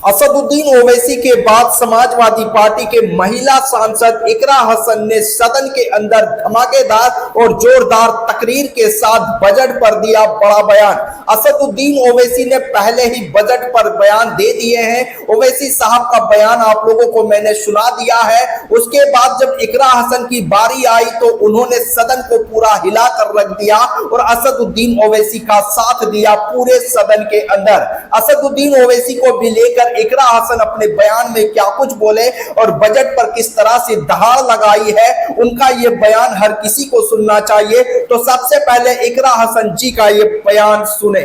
असदुद्दीन ओवैसी के बाद समाजवादी पार्टी के महिला सांसद इकरा हसन ने सदन के अंदर धमाकेदार और जोरदार तकरीर के साथ बजट पर दिया बड़ा बयान। असदुद्दीन ओवैसी ने पहले ही बजट पर बयान दे दिए हैं। ओवैसी साहब का बयान आप लोगों को मैंने सुना दिया है। उसके बाद जब इकरा हसन की बारी आई तो उन्होंने सदन को पूरा हिला कर रख दिया और असदुद्दीन ओवैसी का साथ दिया पूरे सदन के अंदर। असदुद्दीन ओवैसी को भी लेकर इकरा हसन अपने बयान में क्या कुछ बोले और बजट पर किस तरह से दहाड़ लगाई है, उनका ये बयान हर किसी को सुनना चाहिए। तो सबसे पहले इकरा हसन जी का ये बयान सुने।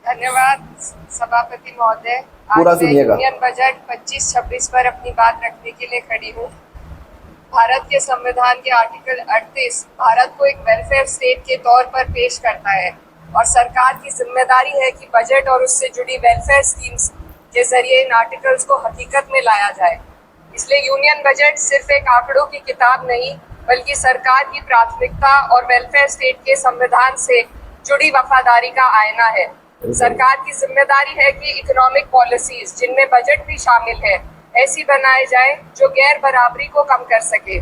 धन्यवाद सभापति महोदय। पूरा सुनिएगा। यूनियन बजट 25-26 पर अपनी बात रखने के लिए खड़ी हूँ। भारत के संविधान के आर्टिकल 38 भारत को एक वेलफेयर स्टेट के तौर पर पेश करता है और सरकार की जिम्मेदारी है कि बजट और उससे जुड़ी वेलफेयर स्कीम्स के जरिए इन आर्टिकल्स को हकीकत में लाया जाए। इसलिए यूनियन बजट सिर्फ एक आंकड़ों की किताब नहीं बल्कि सरकार की प्राथमिकता और वेलफेयर स्टेट के संविधान से जुड़ी वफादारी का आईना है। सरकार की जिम्मेदारी है कि इकोनॉमिक पॉलिसीज जिनमें बजट भी शामिल है ऐसी बनाए जाए जो गैर बराबरी को कम कर सके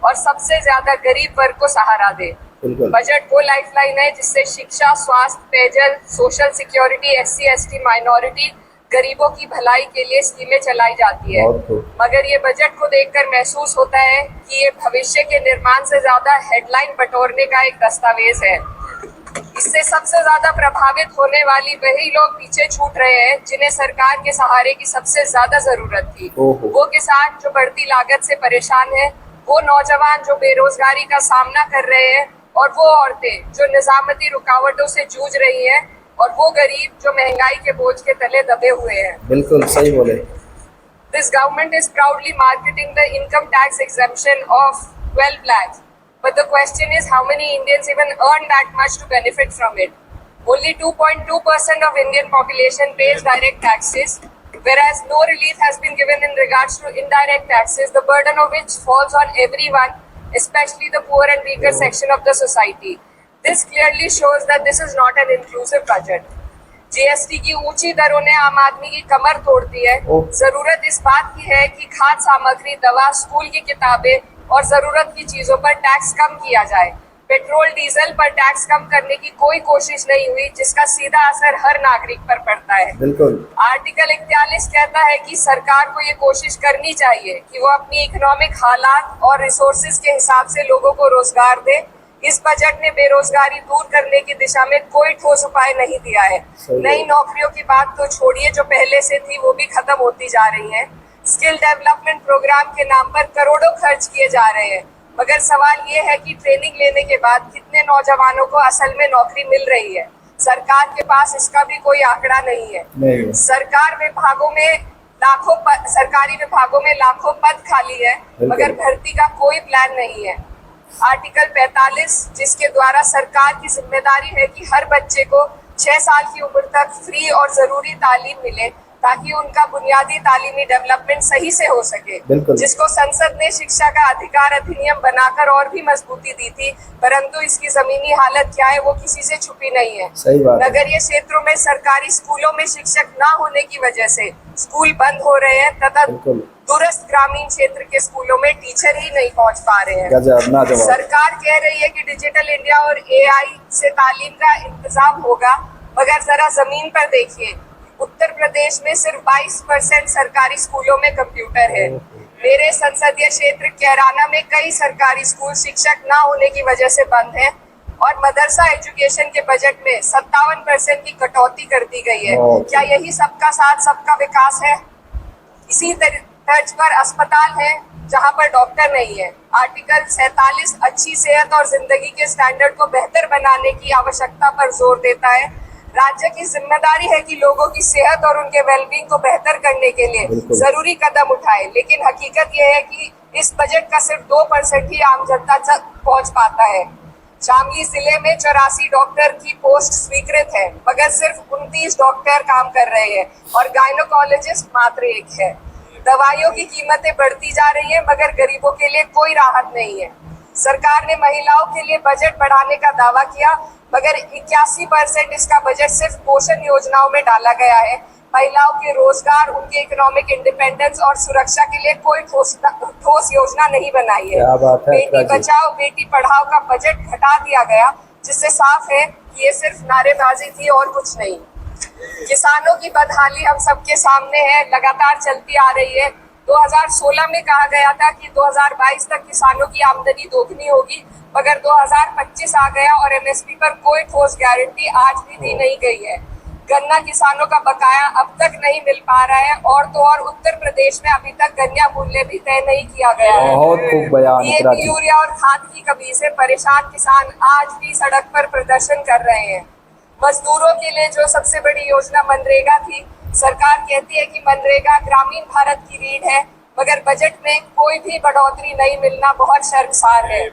और सबसे ज्यादा गरीब वर्ग को सहारा दे। बजट वो लाइफलाइन है जिससे शिक्षा, स्वास्थ्य, पेयजल, सोशल सिक्योरिटी, SC/ST माइनॉरिटी, गरीबों की भलाई के लिए स्कीमें चलाई जाती है। मगर ये बजट को देखकर महसूस होता है कि ये भविष्य के निर्माण से ज्यादा हेडलाइन बटोरने का एक दस्तावेज है। इससे सबसे ज्यादा प्रभावित होने वाली वही लोग पीछे छूट रहे हैं जिन्हें सरकार के सहारे की सबसे ज्यादा जरूरत थी। वो किसान जो बढ़ती लागत से परेशान है, वो नौजवान जो बेरोजगारी का सामना कर रहे हैं और वो औरतें जो निजामती रुकावटों से जूझ रही हैं और वो गरीब जो महंगाई के बोझ के तले दबे हुए हैं। बिल्कुल सही बोले। This government is proudly marketing the income tax exemption of 12 lakhs. But the question is how many Indians even earn that much to benefit from it? Only 2.2% of Indian population pays direct taxes, whereas no relief has been given in regards to indirect taxes, the burden of which falls on everyone, especially the poor and weaker section of the society. This clearly shows that this is not an inclusive budget. GST की ऊंची दरों ने आम आदमी की कमर तोड़ दी है। जरूरत इस बात की है कि खाद्य सामग्री, दवा, स्कूल की किताबें और जरूरत की चीजों पर टैक्स कम किया जाए। पेट्रोल डीजल पर टैक्स कम करने की कोई कोशिश नहीं हुई जिसका सीधा असर हर नागरिक पर पड़ता है। बिल्कुल। आर्टिकल 41 कहता है कि सरकार को ये कोशिश करनी चाहिए कि वो अपनी इकोनॉमिक हालात और रिसोर्सेज के हिसाब से लोगों को रोजगार दे। इस बजट ने बेरोजगारी दूर करने की दिशा में कोई ठोस उपाय नहीं दिया है। नई नौकरियों की बात तो छोड़िए, जो पहले से थी वो भी खत्म होती जा रही है। स्किल डेवलपमेंट प्रोग्राम के नाम पर करोड़ों खर्च किए जा रहे हैं, मगर सवाल ये है कि ट्रेनिंग लेने के बाद कितने नौजवानों को असल में नौकरी मिल रही है। सरकार के पास इसका भी कोई आंकड़ा नहीं है। सरकारी विभागों में लाखों पद खाली है, मगर भर्ती का कोई प्लान नहीं है। आर्टिकल 45 जिसके द्वारा सरकार की जिम्मेदारी है कि हर बच्चे को 6 साल की उम्र तक फ्री और जरूरी तालीम मिले ताकि उनका बुनियादी तालीमी डेवलपमेंट सही से हो सके, जिसको संसद ने शिक्षा का अधिकार अधिनियम बनाकर और भी मजबूती दी थी, परंतु इसकी जमीनी हालत क्या है वो किसी से छुपी नहीं है। नगरीय क्षेत्रों में सरकारी स्कूलों में शिक्षक न होने की वजह से स्कूल बंद हो रहे हैं तथा दूरस्थ ग्रामीण क्षेत्र के स्कूलों में टीचर ही नहीं पहुंच पा रहे हैं। सरकार कह रही है कि डिजिटल इंडिया और AI से तालीम का इंतजाम होगा, मगर जरा जमीन पर देखिए, उत्तर प्रदेश में सिर्फ 22% सरकारी स्कूलों में कंप्यूटर है। मेरे संसदीय क्षेत्र कैराना में कई सरकारी स्कूल शिक्षक न होने की वजह से बंद हैं और मदरसा एजुकेशन के बजट में 57% की कटौती कर दी गई है। क्या यही सबका साथ सबका विकास है? इसी तर्ज पर अस्पताल है जहां पर डॉक्टर नहीं है। आर्टिकल 47 अच्छी सेहत और जिंदगी के स्टैंडर्ड को बेहतर बनाने की आवश्यकता पर जोर देता है। राज्य की जिम्मेदारी है कि लोगों की सेहत और उनके वेलबींग को बेहतर करने के लिए जरूरी कदम उठाए, लेकिन हकीकत यह है कि इस बजट का सिर्फ 2% ही आम जनता तक पहुंच पाता है। शामली जिले में 84 डॉक्टर की पोस्ट स्वीकृत है, मगर सिर्फ 29 डॉक्टर काम कर रहे हैं और गायनोकोलॉजिस्ट मात्र 1 है। दवाइयों की कीमतें बढ़ती जा रही है, मगर गरीबों के लिए कोई राहत नहीं है। सरकार ने महिलाओं के लिए बजट बढ़ाने का दावा किया, मगर 81% इसका बजट सिर्फ पोषण योजनाओं में डाला गया है। महिलाओं के रोजगार, उनके इकोनॉमिक इंडिपेंडेंस और सुरक्षा के लिए कोई ठोस योजना नहीं बनाई है। क्या बात है, बेटी बचाओ बेटी पढ़ाओ का बजट घटा दिया गया, जिससे साफ है कि ये सिर्फ नारेबाजी थी और कुछ नहीं। किसानों की बदहाली हम सबके सामने है, लगातार चलती आ रही है। 2016 में कहा गया था कि 2022 तक किसानों की आमदनी दोगुनी होगी, मगर 2025 आ गया और एमएसपी पर कोई ठोस गारंटी आज भी दी नहीं गई है। गन्ना किसानों का बकाया अब तक नहीं मिल पा रहा है, और तो और उत्तर प्रदेश में अभी तक गन्ना मूल्य भी तय नहीं किया गया है। बहुत खूब बयान। डीएपी, यूरिया और खाद की कमी से परेशान किसान आज भी सड़क पर प्रदर्शन कर रहे हैं। मजदूरों के लिए जो सबसे बड़ी योजना मनरेगा थी, सरकार कहती है कि मनरेगा ग्रामीण भारत की रीढ़ है, मगर बजट में कोई भी बढ़ोतरी नहीं मिलना बहुत शर्मसार है।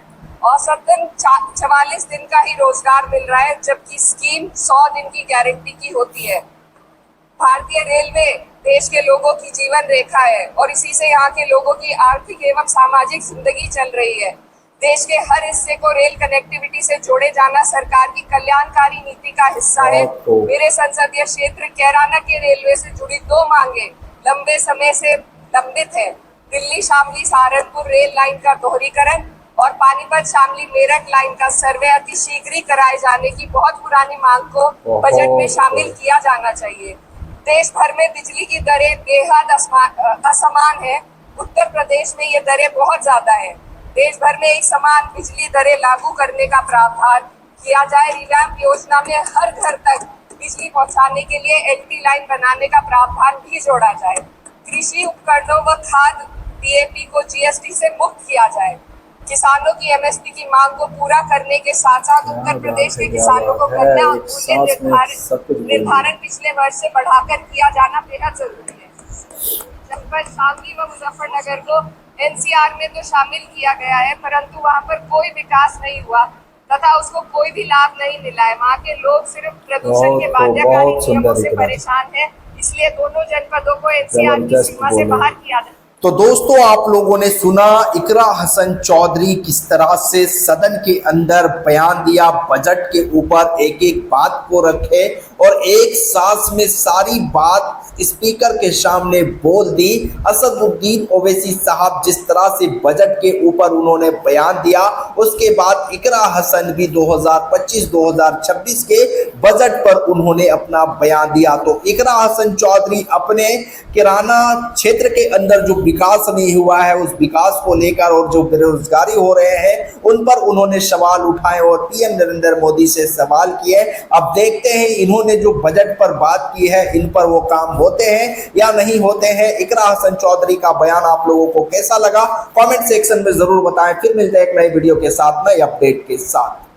औसतन 44 दिन का ही रोजगार मिल रहा है, जबकि स्कीम 100 दिन की गारंटी की होती है। भारतीय रेलवे देश के लोगों की जीवन रेखा है और इसी से यहाँ के लोगों की आर्थिक एवं सामाजिक जिंदगी चल रही है। देश के हर हिस्से को रेल कनेक्टिविटी से जोड़े जाना सरकार की कल्याणकारी नीति का हिस्सा है। मेरे संसदीय क्षेत्र कैराना के रेलवे से जुड़ी 2 मांगे लंबे समय से लंबित है। दिल्ली शामली सहारनपुर रेल लाइन का दोहरीकरण और पानीपत शामली मेरठ लाइन का सर्वे अतिशीघ्र ही कराए जाने की बहुत पुरानी मांग को बजट में शामिल किया जाना चाहिए। देश भर में बिजली की दरें बेहद असमान है। उत्तर प्रदेश में ये दरें बहुत ज्यादा है। देश भर में एक समान बिजली दरें लागू करने का प्रावधान किया जाए। रिवैम्प योजना में हर घर तक बिजली पहुंचाने के लिए एलटी लाइन बनाने का प्रावधान भी जोड़ा जाए। कृषि उपकरणों व खाद डीएपी को जीएसटी से मुक्त किया जाए। किसानों की एमएसपी की मांग को पूरा करने के साथ साथ उत्तर प्रदेश के किसानों को गन्ना मूल्य निर्धारण पिछले वर्ष से बढ़ाकर किया जाना बेहद जरूरी है। जनपद शामली व मुजफ्फरनगर को एनसीआर में तो शामिल किया गया है, परंतु वहां पर कोई विकास नहीं हुआ तथा उसको कोई भी लाभ नहीं मिला है। वहाँ के लोग सिर्फ प्रदूषण के बाध्यकारी नियमों से परेशान है, इसलिए दोनों जनपदों को एनसीआर की सीमा से बाहर किया जाए। तो दोस्तों, आप लोगों ने सुना इकरा हसन चौधरी किस तरह से सदन के अंदर बयान दिया, बजट के ऊपर एक एक बात को रखे और एक सांस में सारी बात स्पीकर के सामने बोल दी। असदुद्दीन ओवैसी साहब जिस तरह से बजट के ऊपर उन्होंने बयान दिया, उसके बाद इकरा हसन भी 2025-2026 के बजट पर उन्होंने अपना बयान दिया। तो इकरा हसन चौधरी अपने किराना क्षेत्र के अंदर जो विकास नहीं हुआ है, उस विकास को लेकर और जो बेरोजगारी हो रहे हैं उन पर उन्होंने सवाल उठाए और पीएम नरेंद्र मोदी से सवाल किए। अब देखते हैं इन्होंने जो बजट पर बात की है, इन पर वो काम होते हैं या नहीं होते हैं। इकरा हसन चौधरी का बयान आप लोगों को कैसा लगा, कमेंट सेक्शन में जरूर बताएं। फिर मिलते हैं एक नई वीडियो के साथ, नए अपडेट के साथ।